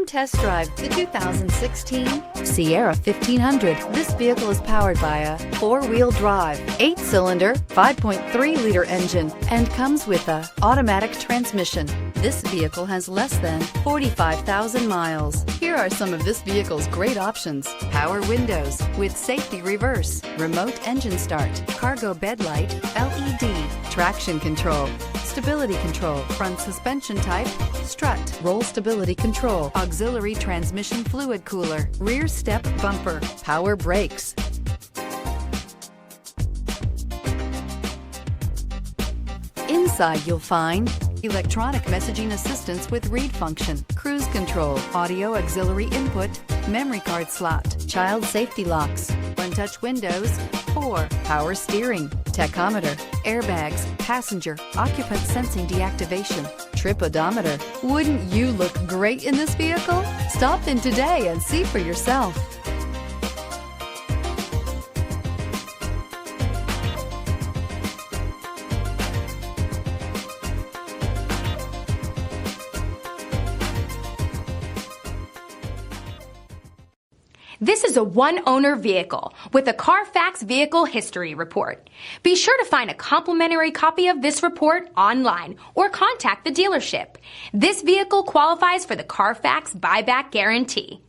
Come test drive the 2016 Sierra 1500. This vehicle is powered by a 4-wheel drive, 8-cylinder, 5.3-liter engine, and comes with an automatic transmission. This vehicle has less than 45,000 miles. Here are some of this vehicle's great options: power windows with safety reverse, remote engine start, cargo bed light, LED, traction control, stability control, front suspension type, strut, roll stability control, auxiliary transmission fluid cooler, rear step bumper, power brakes. Inside you'll find electronic messaging assistance with read function, cruise control, audio auxiliary input, memory card slot, child safety locks, one-touch windows, power steering, tachometer, airbags, passenger, occupant sensing deactivation, trip odometer. Wouldn't you look great in this vehicle? Stop in today and see for yourself. This is a one-owner vehicle with a Carfax Vehicle History Report. Be sure to find a complimentary copy of this report online or contact the dealership. This vehicle qualifies for the Carfax Buyback Guarantee.